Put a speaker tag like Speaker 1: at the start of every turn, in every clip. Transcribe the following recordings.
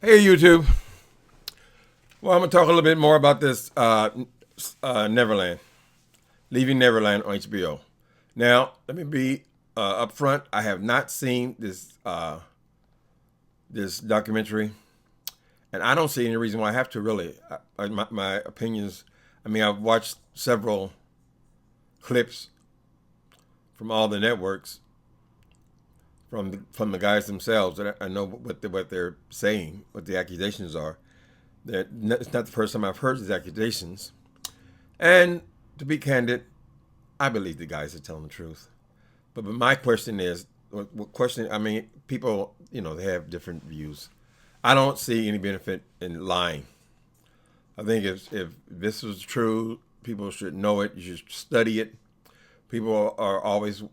Speaker 1: Hey YouTube. Well, I'm gonna talk a little bit more about this Neverland, Leaving Neverland on HBO. Now, let me be upfront. I have not seen this documentary, and I don't see any reason why I have to. Really, my opinions. I mean, I've watched several clips from all the networks, from the guys themselves, and I know what they're saying, what the accusations are. It's not the first time I've heard these accusations. And to be candid, I believe the guys are telling the truth. But my question is, what question? I mean, people, they have different views. I don't see any benefit in lying. I think if this was true, people should know it. You should study it. People are always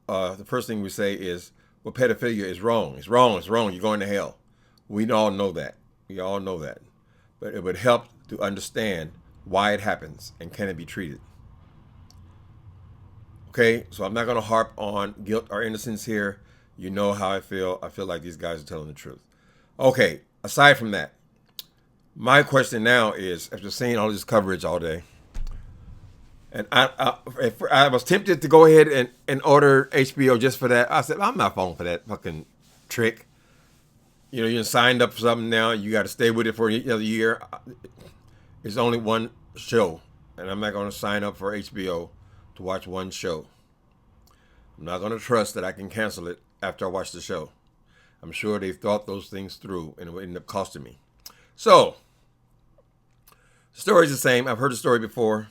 Speaker 1: the first thing we say is, well, pedophilia is wrong. It's wrong. It's wrong. You're going to hell. We all know that. We all know that. But it would help to understand why it happens and can it be treated. Okay, so I'm not going to harp on guilt or innocence here. You know how I feel. I feel like these guys are telling the truth. Okay, aside from that, my question now is, after seeing all this coverage all day, and I was tempted to go ahead and order HBO just for that. I said, I'm not falling for that fucking trick. You're signed up for something now. You got to stay with it for another year. It's only one show, and I'm not going to sign up for HBO to watch one show. I'm not going to trust that I can cancel it after I watch the show. I'm sure they've thought those things through, and it would end up costing me. So, the story's the same. I've heard the story before.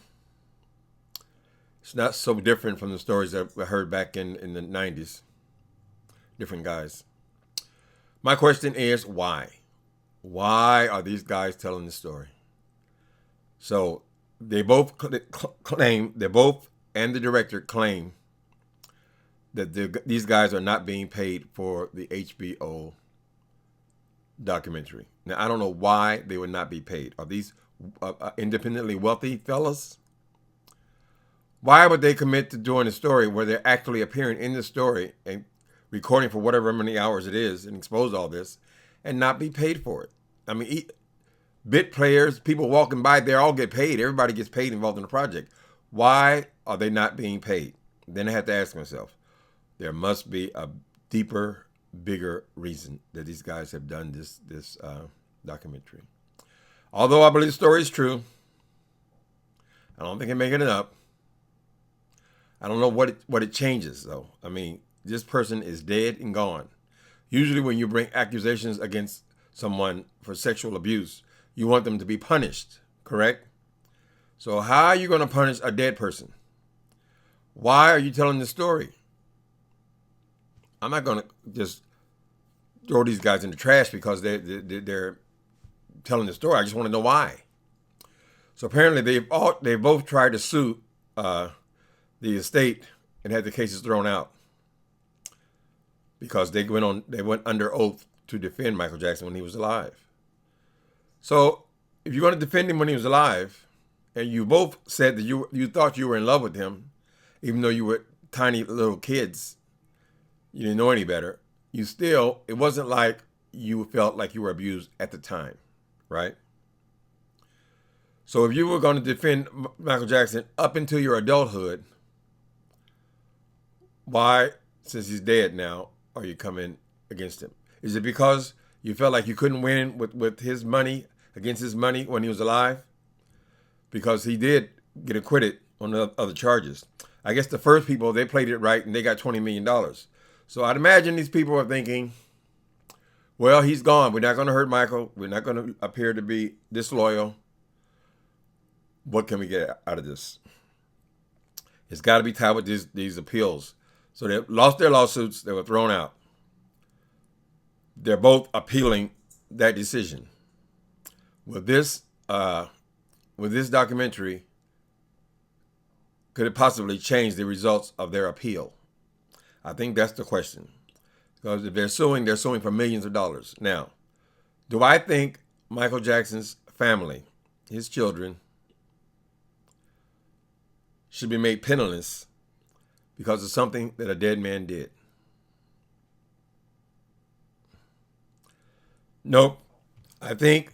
Speaker 1: It's not so different from the stories that I heard back in the 90s. Different guys. My question is, why? Why are these guys telling this story? So they both claim, and the director claim that these guys are not being paid for the HBO documentary. Now, I don't know why they would not be paid. Are these independently wealthy fellas? Why would they commit to doing a story where they're actually appearing in the story and recording for whatever many hours it is and expose all this and not be paid for it? I mean, bit players, people walking by, they all get paid. Everybody gets paid involved in the project. Why are they not being paid? Then I have to ask myself, there must be a deeper, bigger reason that these guys have done this documentary. Although I believe the story is true, I don't think I'm making it up. I don't know what it changes, though. I mean, this person is dead and gone. Usually when you bring accusations against someone for sexual abuse, you want them to be punished, correct? So how are you going to punish a dead person? Why are you telling this story? I'm not going to just throw these guys in the trash because they're telling the story. I just want to know why. So apparently they both tried to sue the estate and had the cases thrown out because they went under oath to defend Michael Jackson when he was alive. So if you're going to defend him when he was alive, and you both said that you thought you were in love with him, even though you were tiny little kids, you didn't know any better, it wasn't like you felt like you were abused at the time, right? So if you were going to defend Michael Jackson up until your adulthood, why, since he's dead now, are you coming against him? Is it because you felt like you couldn't win with his money, against his money when he was alive? Because he did get acquitted on the other charges. I guess the first people, they played it right and they got $20 million. So I'd imagine these people are thinking, well, he's gone. We're not going to hurt Michael. We're not going to appear to be disloyal. What can we get out of this? It's got to be tied with these appeals. So they lost their lawsuits. They were thrown out. They're both appealing that decision. With this documentary, could it possibly change the results of their appeal? I think that's the question. Because if they're suing for millions of dollars. Now, do I think Michael Jackson's family, his children, should be made penniless because of something that a dead man did? Nope. I think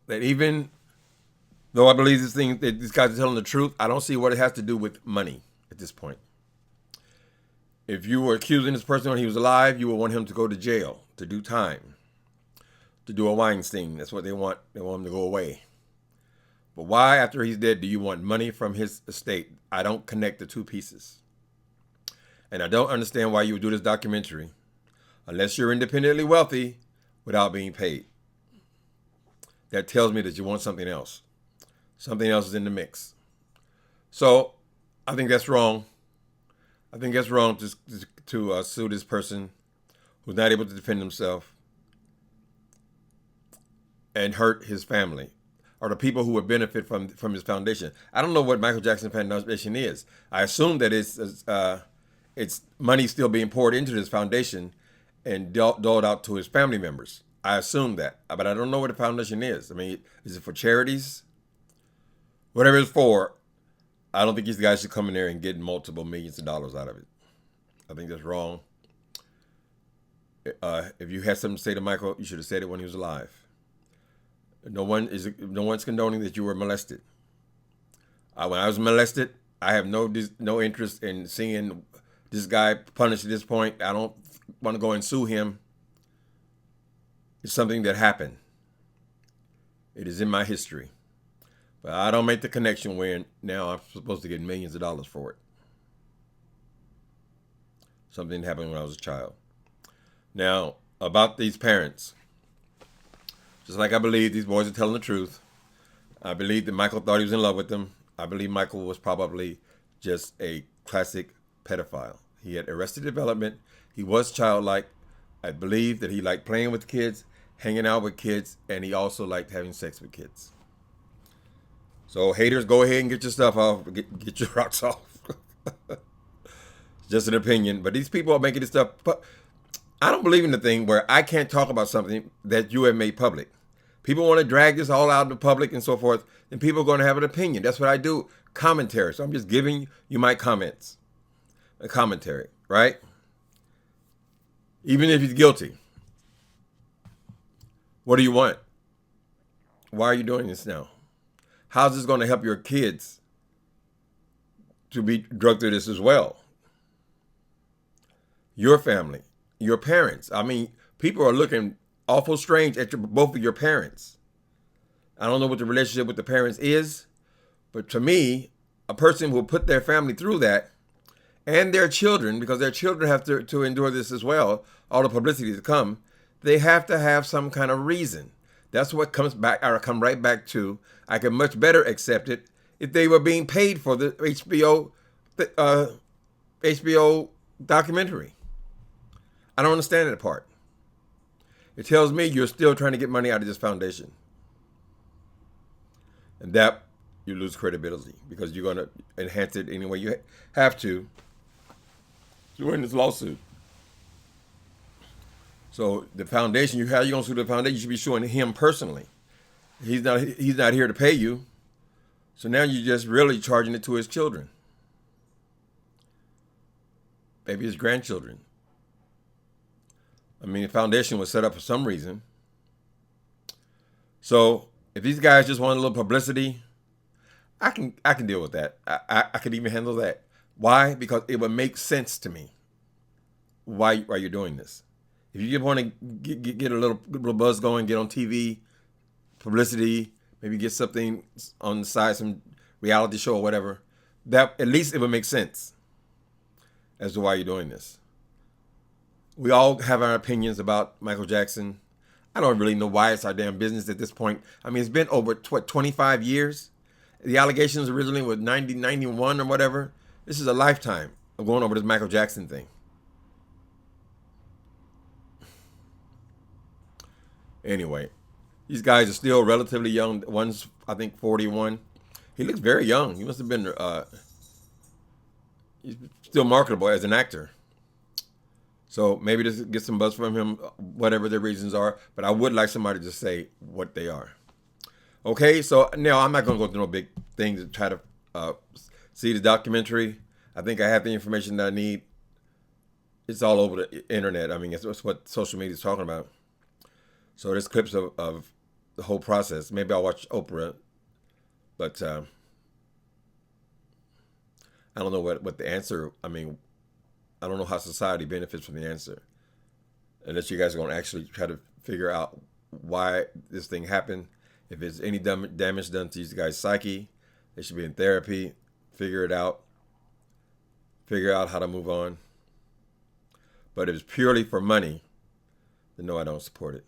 Speaker 1: that even though I believe this thing that these guys are telling the truth, I don't see what it has to do with money at this point. If you were accusing this person when he was alive, you would want him to go to jail, to do time, to do a Weinstein. That's what they want. They want him to go away. But why, after he's dead, do you want money from his estate? I don't connect the two pieces. And I don't understand why you would do this documentary unless you're independently wealthy without being paid. That tells me that you want something else. Something else is in the mix. So I think that's wrong. I think that's wrong to sue this person who's not able to defend himself and hurt his family or the people who would benefit from his foundation. I don't know what Michael Jackson Foundation is. I assume that it's money still being poured into this foundation and doled out to his family members. I assume that, but I don't know what the foundation is. I mean, is it for charities? Whatever it's for, I don't think these guys should come in there and get multiple millions of dollars out of it. I think that's wrong. If you had something to say to Michael, you should have said it when he was alive. No one's condoning that you were molested. When I was molested, I have no interest in seeing this guy punished at this point. I don't want to go and sue him. It's something that happened. It is in my history. But I don't make the connection when now I'm supposed to get millions of dollars for it. Something happened when I was a child. Now, about these parents. Just like I believe these boys are telling the truth. I believe that Michael thought he was in love with them. I believe Michael was probably just a classic pedophile. He had arrested development. He was childlike. I believe that he liked playing with kids, hanging out with kids, and he also liked having sex with kids. So haters, go ahead and get your stuff off. Get your rocks off. Just an opinion. But these people are making this stuff. I don't believe in the thing where I can't talk about something that you have made public. People want to drag this all out in the public and so forth, and people are going to have an opinion. That's what I do. Commentary. So I'm just giving you my comments. A commentary, right? Even if he's guilty. What do you want? Why are you doing this now? How's this going to help your kids to be drugged through this as well? Your family, your parents. I mean, people are looking awful strange at both of your parents. I don't know what the relationship with the parents is, but to me, a person who put their family through that and their children, because their children have to endure this as well, all the publicity to come, they have to have some kind of reason. That's what comes back, or come right back to, I can much better accept it if they were being paid for the HBO documentary. I don't understand that part. It tells me you're still trying to get money out of this foundation. And that you lose credibility because you're going to enhance it any way you have to win this lawsuit. So the foundation, how are you going to sue the foundation? You should be suing him personally. He's not here to pay you. So now you're just really charging it to his children. Maybe his grandchildren. I mean, the foundation was set up for some reason. So if these guys just want a little publicity, I can deal with that. I can even handle that. Why? Because it would make sense to me. Why you're doing this? If you just want to get a little buzz going, get on TV, publicity, maybe get something on the side, some reality show or whatever, that at least it would make sense as to why you're doing this. We all have our opinions about Michael Jackson. I don't really know why it's our damn business at this point. I mean, it's been over 25 years. The allegations originally were 91 or whatever. This is a lifetime of going over this Michael Jackson thing. Anyway, these guys are still relatively young. One's, I think, 41. He looks very young. He must have been, he's still marketable as an actor. So maybe just get some buzz from him, whatever the reasons are. But I would like somebody to say what they are. Okay, so now I'm not going to go through no big things to try to see the documentary. I think I have the information that I need. It's all over the internet. I mean, it's what social media is talking about. So there's clips of the whole process. Maybe I'll watch Oprah, but I don't know what the answer. I mean, I don't know how society benefits from the answer, unless you guys are going to actually try to figure out why this thing happened. If there's any damage done to these guys' psyche, they should be in therapy. Figure it out. Figure out how to move on. But if it's purely for money, then no, I don't support it.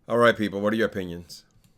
Speaker 1: All right, people, what are your opinions?